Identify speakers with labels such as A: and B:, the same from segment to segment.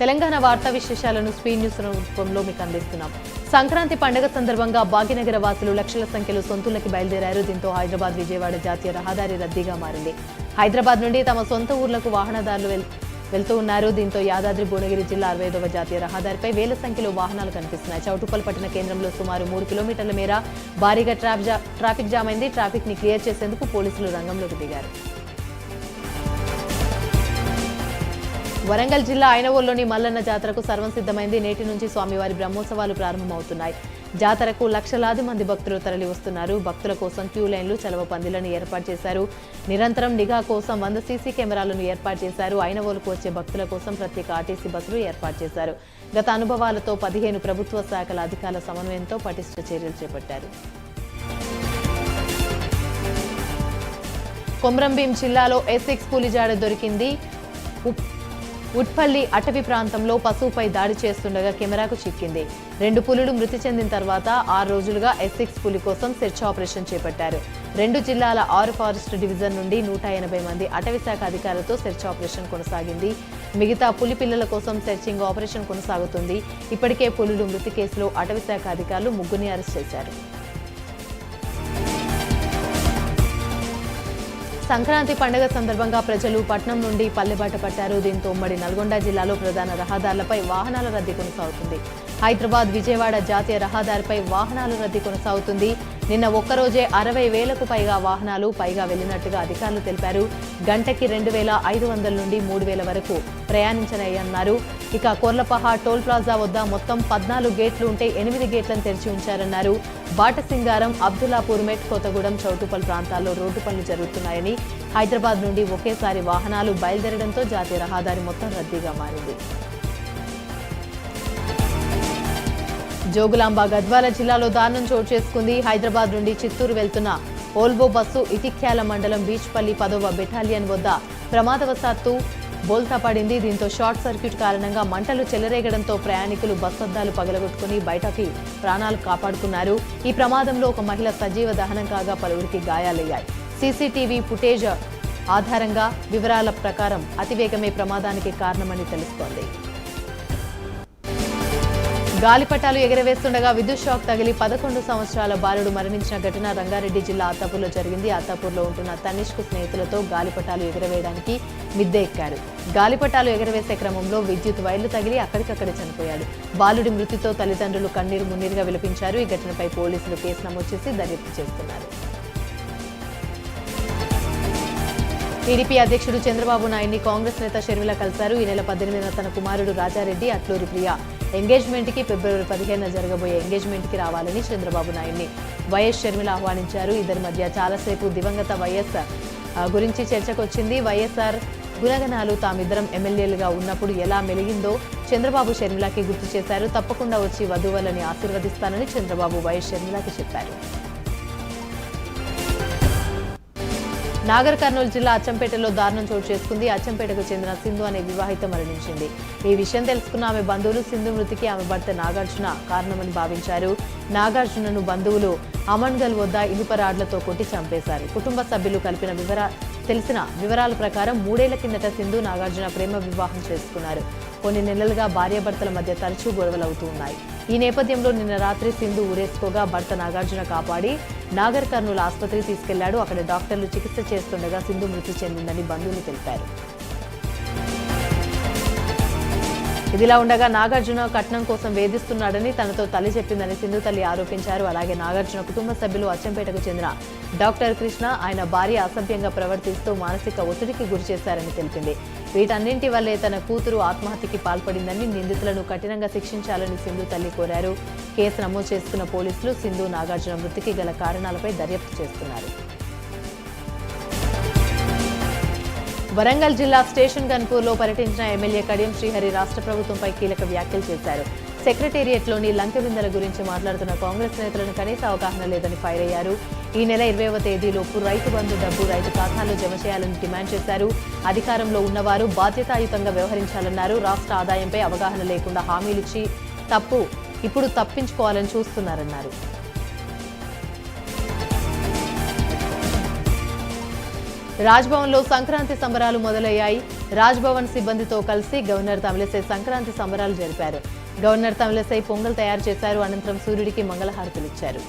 A: తెలంగాణ వార్తా విశేషాలను speed news రూపంలో మీకు అందిస్తున్నాం. సంక్రాంతి పండుగ సందర్భంగా భాగ్యనగర వాసులు లక్షల సంఖ్యలో సొంతూళ్లకి బయలుదేరారు. దీంతో హైదరాబాద్ విజయవాడ జాతీయ రహదారి రద్దీగా మారింది. హైదరాబాద్ నుండి తమ సొంత ఊర్లకు వాహనదారులు వెళ్తూ ఉన్నారు. దీంతో యాదాద్రి భువనగిరి జిల్లా 65వ జాతీయ రహదారిపై వేల సంఖ్యలో వాహనాలు కనిపిస్తున్నాయి. చౌటుప్పల్ పట్టణ కేంద్రంలో సుమారు 3 కిలోమీటర్ల మేర భారీగా ట్రాఫిక్ జామ్ అయింది. ట్రాఫిక్ ని క్లియర్ చేసేందుకు పోలీసులు రంగంలోకి దిగారు. వరంగల్ జిల్లా ఐనవోల్లోని మల్లన్న జాతరకు సర్వం సిద్ధమైంది. నేటి నుంచి స్వామివారి బ్రహ్మోత్సవాలు ప్రారంభమవుతున్నాయి. జాతరకు లక్షలాది మంది భక్తులు తరలి వస్తున్నారు. భక్తుల కోసం క్యూ లైన్లు, చలవ పందిలను ఏర్పాటు చేశారు. నిరంతరం నిఘా కోసం 100 సీసీ కెమెరాలను ఏర్పాటు చేశారు. ఐనవోలుకు వచ్చే భక్తుల కోసం ప్రత్యేక ఆర్టీసీ బస్సులు ఏర్పాటు చేశారు. గత అనుభవాలతో 15 ప్రభుత్వ శాఖల అధికారుల సమన్వయంతో పటిష్ట చర్యలు చేపట్టారు. కొమ్రంభీం జిల్లాలో S6 పులి జాడ దొరికింది. ఉట్పల్లి అటవీ ప్రాంతంలో పశువుపై దాడి చేస్తుండగా కెమెరాకు చిక్కింది. 2 పులులు మృతి చెందిన తర్వాత 6 రోజులుగా S6 పులి కోసం సెర్చ్ ఆపరేషన్ చేపట్టారు. 2 జిల్లాల 6 ఫారెస్ట్ డివిజన్ నుండి 180 మంది అటవీ శాఖ అధికారులతో సెర్చ్ ఆపరేషన్ కొనసాగింది. మిగతా పులి పిల్లల కోసం సెర్చింగ్ ఆపరేషన్ కొనసాగుతుంది. ఇప్పటికే పులులు మృతి కేసులో అటవీ శాఖ అధికారులు 3 అరెస్ట్ చేశారు. సంక్రాంతి పండుగ సందర్భంగా ప్రజలు పట్నం నుండి పల్లెబాట పట్టారు. దీంతో ఉమ్మడి నల్గొండ జిల్లాలో ప్రధాన రహదారులపై వాహనాల రద్దీ కొనసాగుతుంది. హైదరాబాద్ విజయవాడ జాతీయ రహదారిపై వాహనాల రద్దీ కొనసాగుతుంది. నిన్న ఒక్కరోజే 60,000కు పైగా వెళ్లినట్టుగా అధికారులు తెలిపారు. గంటకి 2,500 నుండి 3,000 వరకు ప్రయాణించనయ్యన్నారు. ఇక కొర్లపహ టోల్ ప్లాజా వద్ద మొత్తం 14 గేట్లు ఉంటే 8 గేట్లను తెరిచి ఉంచారన్నారు. బాటసింగారం, అబ్దుల్లాపూర్ మెట్, కొత్తగూడెం, చౌటుప్పల్ ప్రాంతాల్లో రోడ్డు పనులు జరుగుతున్నాయని, హైదరాబాద్ నుండి ఒకేసారి వాహనాలు బయలుదేరడంతో జాతీయ రహదారి మొత్తం రద్దీగా మారింది. జోగులాంబ గద్వాల జిల్లాలో దారుణం చోటు చేసుకుంది. హైదరాబాద్ నుండి చిత్తూరు వెళ్తున్న ఓల్వో బస్సు ఇటిక్యాల మండలం బీచ్పల్లి 10వ బెటాలియన్ వద్ద ప్రమాదవశాత్తు బోల్తా పడింది. దీంతో షార్ట్ సర్క్యూట్ కారణంగా మంటలు చెలరేగడంతో ప్రయాణికులు బస్సు అద్దాలు పగలగొట్టుకుని బయటకి ప్రాణాలు కాపాడుకున్నారు. ఈ ప్రమాదంలో ఒక మహిళ సజీవ దహనం కాగా పలువురికి గాయాలయ్యాయి. సీసీటీవీ ఫుటేజ్ ఆధారంగా వివరాల ప్రకారం అతివేగమే ప్రమాదానికి కారణమని తెలుస్తోంది. గాలిపటాలు ఎగరవేస్తుండగా విద్యుత్ షాక్ తగిలి 11 సంవత్సరాల బాలుడు మరణించిన ఘటన రంగారెడ్డి జిల్లా అత్తాపూర్లో జరిగింది. అత్తాపూర్లో ఉంటున్న తనిష్కు స్నేహితులతో గాలిపటాలు ఎగరవేయడానికి మిద్దె ఎక్కారు. గాలిపటాలు ఎగరవేసే క్రమంలో విద్యుత్ వైర్లు తగిలి అక్కడికక్కడే చనిపోయాడు. బాలుడి మృతితో తల్లిదండ్రులు కన్నీరు మున్నీరుగా విలపించారు. ఈ ఘటనపై పోలీసులు కేసు నమోదు చేసి దర్యాప్తు చేస్తున్నారు. టీడీపీ అధ్యక్షుడు చంద్రబాబు నాయుడిని కాంగ్రెస్ నేత షర్మిల కలిశారు. ఈ నెల 18న తన కుమారుడు రాజారెడ్డి, అట్లూరి ప్రియ ఎంగేజ్మెంట్ కి ఫిబ్రవరి 15న జరగబోయే ఎంగేజ్మెంట్ కి రావాలని చంద్రబాబు నాయుడిని వైఎస్ షర్మిల ఆహ్వానించారు. ఇద్దరి మధ్య చాలాసేపు దివంగత వైఎస్ గురించి చర్చకొచ్చింది. వైఎస్ఆర్ గుణగణాలు తామిద్దరం ఎమ్మెల్యేలుగా ఉన్నప్పుడు ఎలా మెలిగిందో చంద్రబాబు షర్మిలకి గుర్తు చేశారు. తప్పకుండా వచ్చి వధువులని ఆశీర్వదిస్తానని చంద్రబాబు వైఎస్ షర్మిలకి చెప్పారు. నాగర్ కర్నూలు జిల్లా అచ్చంపేటలో దారుణం చోటు చేసుకుంది. అచ్చంపేటకు చెందిన సింధు అనే వివాహిత మరణించింది. ఈ విషయం తెలుసుకున్న ఆమె బంధువులు సింధు మృతికి ఆమె భర్త నాగార్జున కారణమని భావించారు. నాగార్జునను బంధువులు అమన్గల్ వద్ద ఇనుప రాడ్లతో కొట్టి చంపేశారు. కుటుంబ సభ్యులు తెలిసిన వివరాల ప్రకారం 3 ఏళ్ల కిందట సింధు నాగార్జున ప్రేమ వివాహం చేసుకున్నారు. కొన్ని నెలలుగా భార్యాభర్తల మధ్య తరచూ గొడవలవుతూ ఉన్నాయి. ఈ నేపథ్యంలో నిన్న రాత్రి సింధు ఊరేసుకోగా భర్త నాగార్జున కాపాడి నాగర్ కర్నూలు ఆసుపత్రికి తీసుకెళ్లాడు. అక్కడ డాక్టర్లు చికిత్స చేస్తుండగా సింధు మృతి చెందిందని బంధువులు తెలిపారు. ఇదిలా ఉండగా నాగార్జున కట్నం కోసం వేధిస్తున్నాడని తనతో తల్లి చెప్పిందని సింధు తల్లి ఆరోపించారు. అలాగే నాగార్జున కుటుంబ సభ్యులు అచ్చంపేటకు చెందిన డాక్టర్ కృష్ణ ఆయన భార్య అసభ్యంగా ప్రవర్తిస్తూ మానసిక ఒత్తిడికి గురిచేశారని తెలిపింది. వీటన్నింటి వల్లే తన కూతురు ఆత్మహత్యకి పాల్పడిందని, నిందితులను కఠినంగా శిక్షించాలని సింధు తల్లి కోరారు. కేసు నమోదు చేసుకున్న పోలీసులు సింధు నాగార్జున మృతికి గల కారణాలపై దర్యాప్తు చేస్తున్నారు. వరంగల్ జిల్లా స్టేషన్ గన్పూర్లో పర్యటించిన ఎమ్మెల్యే కడియం శ్రీహరి రాష్ట్ర ప్రభుత్వంపై కీలక వ్యాఖ్యలు చేశారు. సెక్రటేరియట్లోని లంకెబిందెల గురించి మాట్లాడుతున్న కాంగ్రెస్ నేతలను కనీస అవగాహన లేదని ఫైర్ అయ్యారు. ఈ నెల 20వ తేదీలోపు రైతు బంధు డబ్బు రైతు ఖాతాలో జమ చేయాలని డిమాండ్ చేశారు. అధికారంలో ఉన్నవారు బాధ్యతాయుతంగా వ్యవహరించాలన్నారు. రాష్ట్ర ఆదాయంపై అవగాహన లేకుండా హామీలిచ్చి ఇప్పుడు తప్పించుకోవాలని చూస్తున్నారన్నారు. రాజ్భవన్లో సంక్రాంతి సంబరాలు మొదలయ్యాయి. రాజ్భవన్ సిబ్బందితో కలిసి గవర్నర్ తమిళిసై సంక్రాంతి సంబరాలు జరిపారు. గవర్నర్ తమిళిసై పొంగల్ తయారు చేశారు. అనంతరం సూర్యుడికి మంగళహారతులిచ్చారు.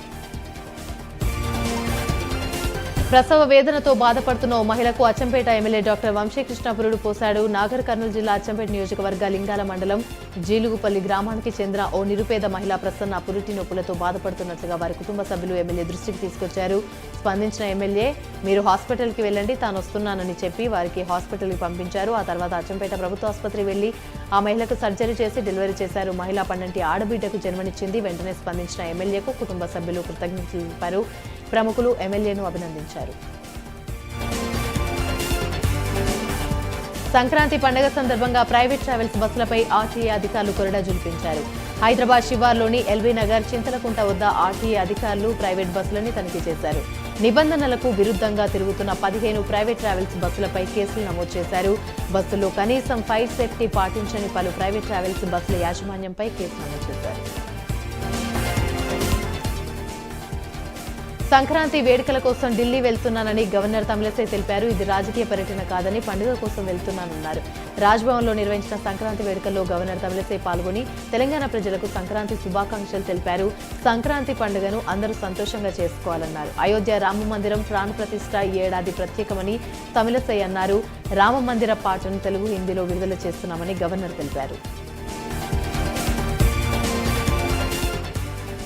A: ప్రసవ వేదనతో బాధపడుతున్న ఓ మహిళకు అచ్చంపేట ఎమ్మెల్యే డాక్టర్ వంశీకృష్ణ పురుడు పోశాడు. నాగర్ కర్నూలు జిల్లా అచ్చంపేట నియోజకవర్గ లింగాల మండలం జీలుగుపల్లి గ్రామానికి చెందిన ఓ నిరుపేద మహిళ ప్రసన్న పురిటి నొప్పులతో బాధపడుతున్నట్లుగా వారి కుటుంబ సభ్యులు ఎమ్మెల్యే దృష్టికి తీసుకొచ్చారు. స్పందించిన ఎమ్మెల్యే మీరు హాస్పిటల్కి వెళ్ళండి, తాను వస్తున్నానని చెప్పి వారికి హాస్పిటల్కి పంపించారు. ఆ తర్వాత అచ్చంపేట ప్రభుత్వ ఆసుపత్రికి వెళ్లి ఆ మహిళకు సర్జరీ చేసి డెలివరీ చేశారు. మహిళ పన్నంటి ఆడబిడ్డకు జన్మనిచ్చింది. వెంటనే స్పందించిన ఎమ్మెల్యేకు కుటుంబ సభ్యులు కృతజ్ఞతలు తెలిపారు. ప్రముఖులు ఎమ్మెల్యేను అభినందించారు. సంక్రాంతి పండుగ సందర్భంగా ప్రైవేట్ ట్రావెల్స్ బస్సులపై ఆర్టీఏ అధికారులు కొరడా జులిపించారు. హైదరాబాద్ శివార్లోని ఎల్బీ నగర్, చింతలకుంట వద్ద ఆర్టీఏ అధికారులు ప్రైవేట్ బస్సులని తనిఖీ చేశారు. నిబంధనలకు విరుద్ధంగా తిరుగుతున్న 15 ప్రైవేట్ ట్రావెల్స్ బస్సులపై కేసులు నమోదు చేశారు. బస్సుల్లో కనీసం ఫైర్ సేఫ్టీ పాటించని పలు ప్రైవేట్ ట్రావెల్స్ బస్సుల యాజమాన్యంపై కేసు నమోదు చేశారు. సంక్రాంతి వేడుకల కోసం ఢిల్లీ వెళ్తున్నానని గవర్నర్ తమిళిసై తెలిపారు. ఇది రాజకీయ పర్యటన కాదని పండుగ కోసం వెళ్తున్నానన్నారు. రాజ్భవన్లో నిర్వహించిన సంక్రాంతి వేడుకల్లో గవర్నర్ తమిళిసై పాల్గొని తెలంగాణ ప్రజలకు సంక్రాంతి శుభాకాంక్షలు తెలిపారు. సంక్రాంతి పండుగను అందరూ సంతోషంగా చేసుకోవాలన్నారు. అయోధ్య రామ మందిరం ప్రాణ ప్రతిష్ఠ ఈ ఏడాది ప్రత్యేకమని తమిళిసై అన్నారు. రామ మందిర పాటను తెలుగు, హిందీలో విడుదల చేస్తున్నామని గవర్నర్ తెలిపారు.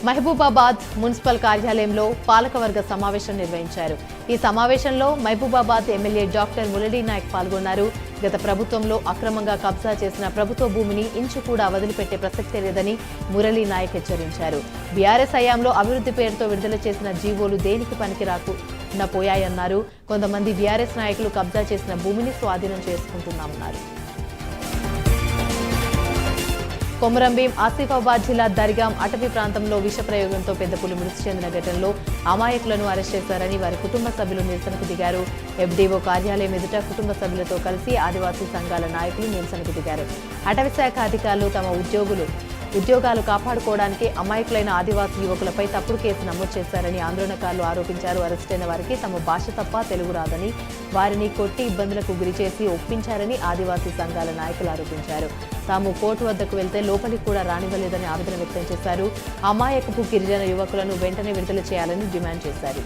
A: మహబూబాబాద్ మున్సిపల్ కార్యాలయంలో పాలకవర్గ సమావేశం నిర్వహించారు. ఈ సమావేశంలో మహబూబాబాద్ ఎమ్మెల్యే డాక్టర్ మురళీ నాయక్ పాల్గొన్నారు. గత ప్రభుత్వంలో అక్రమంగా కబ్జా చేసిన ప్రభుత్వ భూమిని ఇంచు కూడా వదిలిపెట్టే ప్రసక్తే లేదని మురళీ నాయక్ హెచ్చరించారు. బీఆర్ఎస్ హయాంలో అభివృద్ధి పేరుతో విడుదల చేసిన జీవోలు దేనికి పనికి రాకుండా పోయాయన్నారు. కొంతమంది బీఆర్ఎస్ నాయకులు కబ్జా చేసిన భూమిని స్వాధీనం చేసుకుంటున్నామన్నారు. కొమరంభీం ఆసిఫాబాద్ జిల్లా దర్గాం అటవీ ప్రాంతంలో విష ప్రయోగంతో పెద్ద పులి మృతి చెందిన ఘటనలో అమాయకులను అరెస్ట్ చేశారని వారి కుటుంబ సభ్యులు నిరసనకు దిగారు. ఎఫ్డీఓ కార్యాలయం ఎదుట కుటుంబ సభ్యులతో కలిసి ఆదివాసీ సంఘాల నాయకులు నిరసనకు దిగారు. అటవీ శాఖ అధికారులు తమ ఉద్యోగాలు కాపాడుకోవడానికి అమాయకులైన ఆదివాసీ యువకులపై తప్పుడు కేసు నమోదు చేశారని ఆందోళనకారులు ఆరోపించారు. అరెస్టైన వారికి తమ భాష తప్ప తెలుగు రాదని, వారిని కొట్టి ఇబ్బందులకు గురిచేసి ఒప్పించారని ఆదివాసీ సంఘాల నాయకులు ఆరోపించారు. తాము కోర్టు వద్దకు వెళ్తే లోపలికి కూడా రానివ్వలేదని ఆవేదన వ్యక్తం చేశారు. అమాయకపు గిరిజన యువకులను వెంటనే విడుదల చేయాలని డిమాండ్ చేశారు.